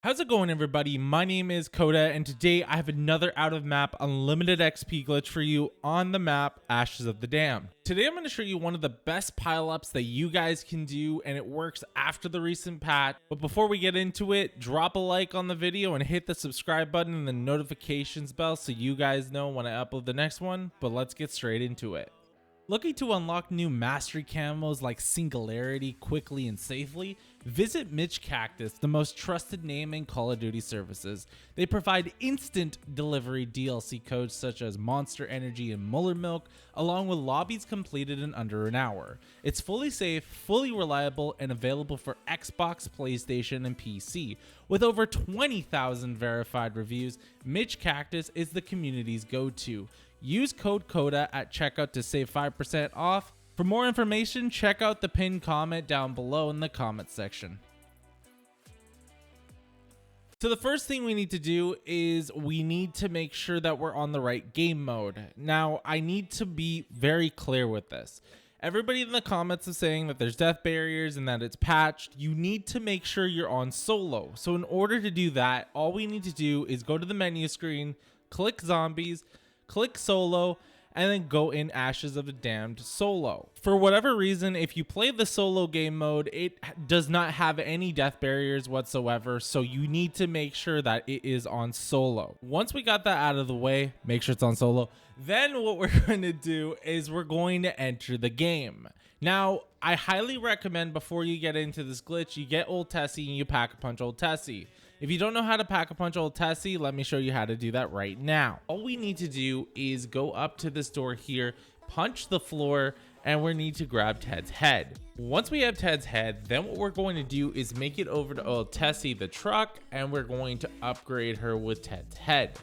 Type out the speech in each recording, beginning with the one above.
How's it going, everybody? My name is Coda, and today I have another out of map unlimited XP glitch for you on the map Ashes of the Dam. Today I'm going to show you one of the best pile-ups that you guys can do, and it works after the recent patch. But before we get into it, drop a like on the video and hit the subscribe button and the notifications bell so you guys know when I upload the next one. But let's get straight into it. Looking to unlock new mastery camos like Singularity quickly and safely? Visit Mitch Cactus, the most trusted name in Call of Duty services. They provide instant delivery DLC codes such as Monster Energy and Muller Milk, along with lobbies completed in under an hour. It's fully safe, fully reliable, and available for Xbox, PlayStation, and PC. With over 20,000 verified reviews, Mitch Cactus is the community's go-to. Use code CODA at checkout to save 5% off. For more information, check out the pinned comment down below in the comments section. So the first thing we need to do is we need to make sure that we're on the right game mode. Now, I need to be very clear with this. Everybody in the comments is saying that there's death barriers and that it's patched. You need to make sure you're on solo. So in order to do that, all we need to do is go to the menu screen, click zombies, click solo, and then go in Ashes of the Damned solo. For whatever reason, if you play the solo game mode, it does not have any death barriers whatsoever, so you need to make sure that it is on solo. Once we got that out of the way, make sure it's on solo, then what we're going to do is we're going to enter the game. Now, I highly recommend before you get into this glitch, you get Ol Tessi and you Pack-a-Punch Ol Tessi. If you don't know how to Pack-a-Punch Ol Tessi, let me show you how to do that right now. All we need to do is go up to this door here, punch the floor, and we need to grab Ted's head. Once we have Ted's head, then what we're going to do is make it over to Ol Tessi, the truck, and we're going to upgrade her with Ted's head.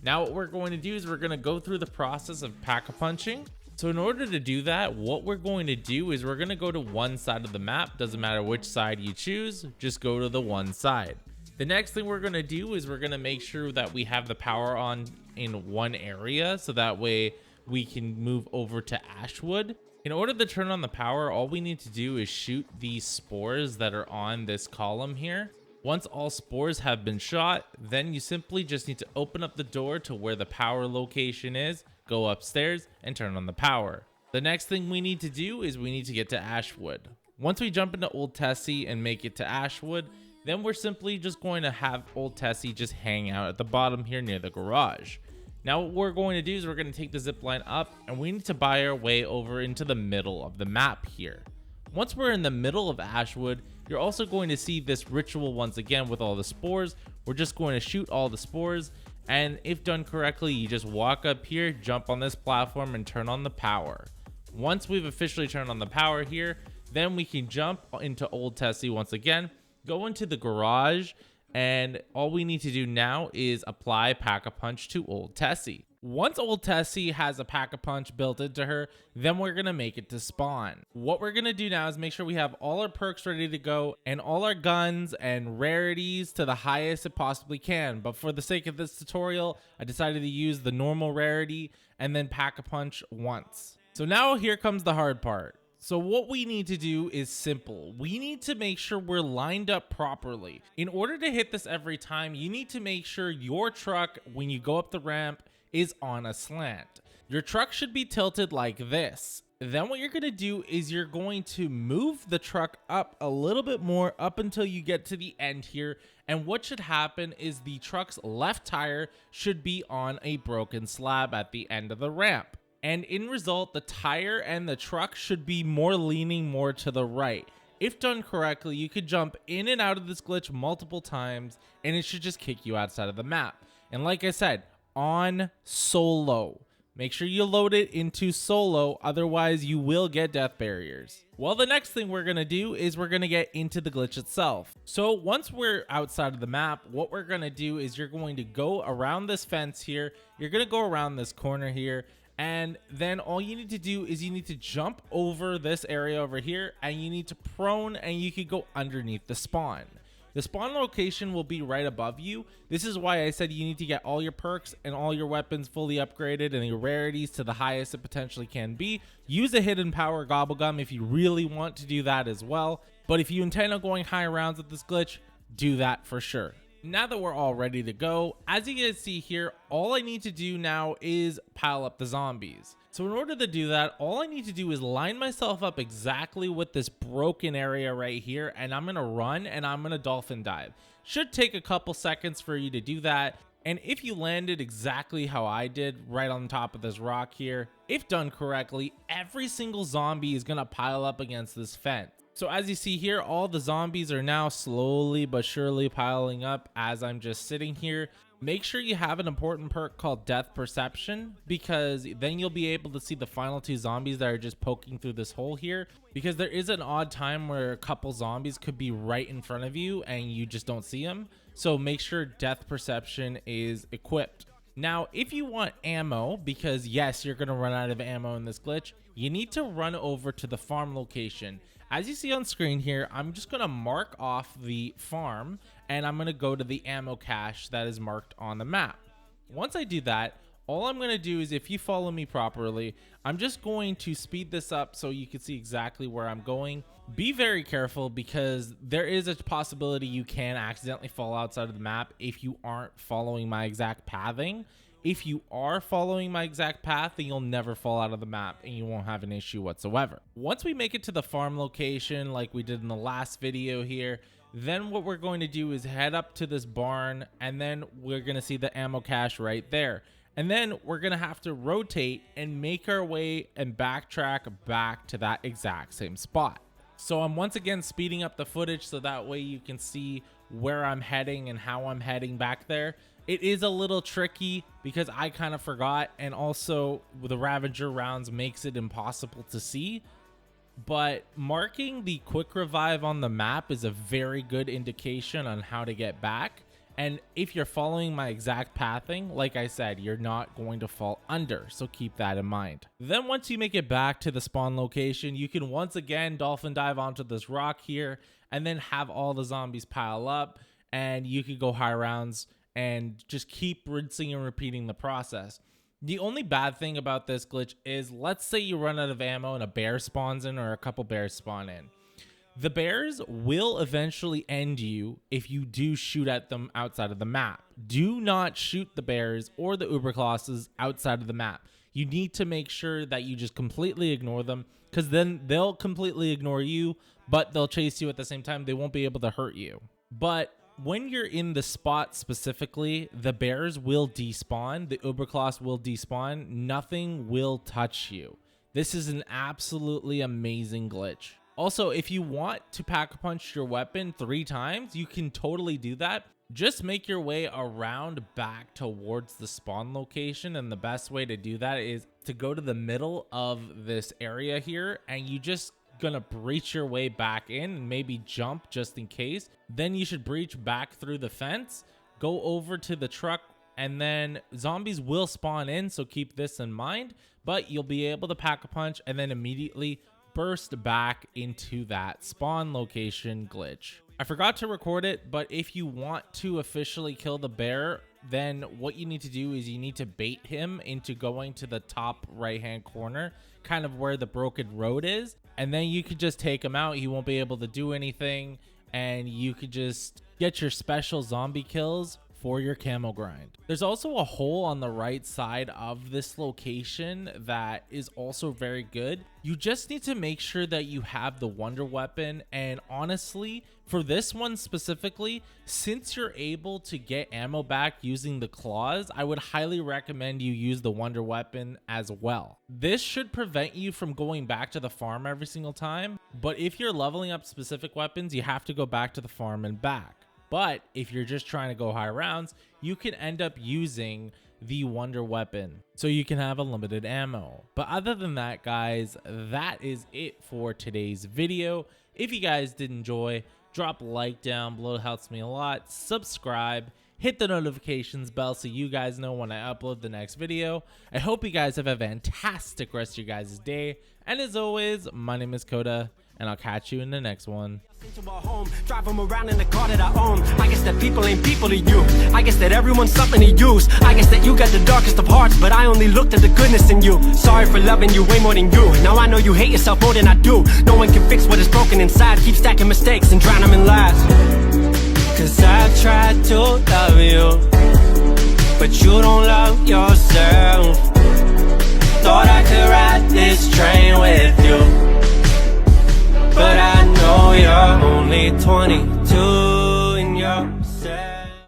Now what we're going to do is we're going to go through the process of Pack-a-Punching. So in order to do that, what we're going to do is we're going to go to one side of the map. Doesn't matter which side you choose, just go to the one side. The next thing we're going to do is we're going to make sure that we have the power on in one area, so that way we can move over to Ashwood. In order to turn on the power, all we need to do is shoot these spores that are on this column here. Once all spores have been shot, then you simply just need to open up the door to where the power location is, go upstairs, and turn on the power. The next thing we need to do is we need to get to Ashwood. Once we jump into Ol Tessi and make it to Ashwood, then we're simply just going to have Ol Tessi just hang out at the bottom here near the garage. Now what we're going to do is we're going to take the zip line up and we need to buy our way over into the middle of the map here. Once we're in the middle of Ashwood, you're also going to see this ritual once again with all the spores. We're just going to shoot all the spores, and if done correctly, you just walk up here, jump on this platform, and turn on the power. Once we've officially turned on the power here, then we can jump into Ol Tessi once again, go into the garage, and all we need to do now is apply Pack-a-Punch to Ol Tessi. Once Ol Tessi has a Pack-a-Punch built into her, then we're going to make it to spawn. What we're going to do now is make sure we have all our perks ready to go and all our guns and rarities to the highest it possibly can. But for the sake of this tutorial, I decided to use the normal rarity and then Pack-a-Punch once. So now here comes the hard part. So what we need to do is simple. We need to make sure we're lined up properly. In order to hit this every time, you need to make sure your truck, when you go up the ramp, is on a slant. Your truck should be tilted like this. Then what you're going to do is you're going to move the truck up a little bit more up until you get to the end here. And what should happen is the truck's left tire should be on a broken slab at the end of the ramp. And in result, the tire and the truck should be leaning more to the right. If done correctly, you could jump in and out of this glitch multiple times and it should just kick you outside of the map. And like I said, on solo. Make sure you load it into solo, otherwise you will get death barriers. Well, the next thing we're going to do is we're going to get into the glitch itself. So once we're outside of the map, what we're going to do is you're going to go around this fence here. You're going to go around this corner here. And then all you need to do is you need to jump over this area over here and you need to prone and you can go underneath the spawn. The spawn location will be right above you. This is why I said you need to get all your perks and all your weapons fully upgraded and your rarities to the highest it potentially can be. Use a hidden power gobblegum if you really want to do that as well. But if you intend on going high rounds with this glitch, do that for sure. Now that we're all ready to go, as you guys see here, all I need to do now is pile up the zombies. So in order to do that, all I need to do is line myself up exactly with this broken area right here, and I'm gonna run and I'm gonna dolphin dive. Should take a couple seconds for you to do that. And if you landed exactly how I did, right on top of this rock here, if done correctly, every single zombie is gonna pile up against this fence. So as you see here, all the zombies are now slowly but surely piling up as I'm just sitting here. Make sure you have an important perk called Death Perception, because then you'll be able to see the final two zombies that are just poking through this hole here, because there is an odd time where a couple zombies could be right in front of you and you just don't see them. So make sure Death Perception is equipped. Now, if you want ammo, because yes, you're going to run out of ammo in this glitch, you need to run over to the farm location. As you see on screen here, I'm just going to mark off the farm and I'm going to go to the ammo cache that is marked on the map. Once I do that, all I'm going to do is, if you follow me properly, I'm just going to speed this up so you can see exactly where I'm going. Be very careful, because there is a possibility you can accidentally fall outside of the map if you aren't following my exact pathing. If you are following my exact path, then you'll never fall out of the map and you won't have an issue whatsoever. Once we make it to the farm location like we did in the last video here, then what we're going to do is head up to this barn, and then we're going to see the ammo cache right there. And then we're going to have to rotate and make our way and backtrack back to that exact same spot. So I'm once again speeding up the footage so that way you can see where I'm heading and how I'm heading back there. It is a little tricky because I kind of forgot, and also the Ravager rounds makes it impossible to see. But marking the quick revive on the map is a very good indication on how to get back. And if you're following my exact pathing, like I said, you're not going to fall under, so keep that in mind. Then once you make it back to the spawn location, you can once again dolphin dive onto this rock here and then have all the zombies pile up, and you can go high rounds and just keep rinsing and repeating the process. The only bad thing about this glitch is, let's say you run out of ammo and a bear spawns in, or a couple bears spawn in. The bears will eventually end you if you do shoot at them outside of the map. Do not shoot the bears or the Uberclosses outside of the map. You need to make sure that you just completely ignore them, because then they'll completely ignore you, but they'll chase you at the same time. They won't be able to hurt you. But when you're in the spot specifically, the bears will despawn, the Ubercloss will despawn, nothing will touch you. This is an absolutely amazing glitch. Also, if you want to pack-a-punch your weapon 3 times, you can totally do that. Just make your way around back towards the spawn location, and the best way to do that is to go to the middle of this area here, and you just gonna breach your way back in and maybe jump just in case. Then you should breach back through the fence, go over to the truck, and then zombies will spawn in, so keep this in mind. But you'll be able to pack-a-punch and then immediately burst back into that spawn location glitch. I forgot to record it, but if you want to officially kill the bear, then what you need to do is you need to bait him into going to the top right hand corner, kind of where the broken road is, and then you could just take him out. He won't be able to do anything, and you could just get your special zombie kills for your camo grind. There's also a hole on the right side of this location that is also very good. You just need to make sure that you have the wonder weapon, and honestly, for this one specifically, since you're able to get ammo back using the claws, I would highly recommend you use the wonder weapon as well. This should prevent you from going back to the farm every single time, but if you're leveling up specific weapons, you have to go back to the farm and back. But if you're just trying to go high rounds, you can end up using the wonder weapon so you can have unlimited ammo. But other than that, guys, that is it for today's video. If you guys did enjoy, drop a like down below, it helps me a lot. Subscribe, hit the notifications bell so you guys know when I upload the next video. I hope you guys have a fantastic rest of your guys' day. And as always, my name is Coda, and I'll catch you in the next one. Into our home, drive them around in the car that I own. I guess that people ain't people to you. I guess that everyone's something to use. I guess that you got the darkest of hearts, but I only looked at the goodness in you. Sorry for loving you way more than you. Now I know you hate yourself more than I do. No one can fix what is broken inside. Keep stacking mistakes and drown them in lies. Cause I tried to love you, but you don't love yourself. Thought I could ride this train with you, but I know you're only 20.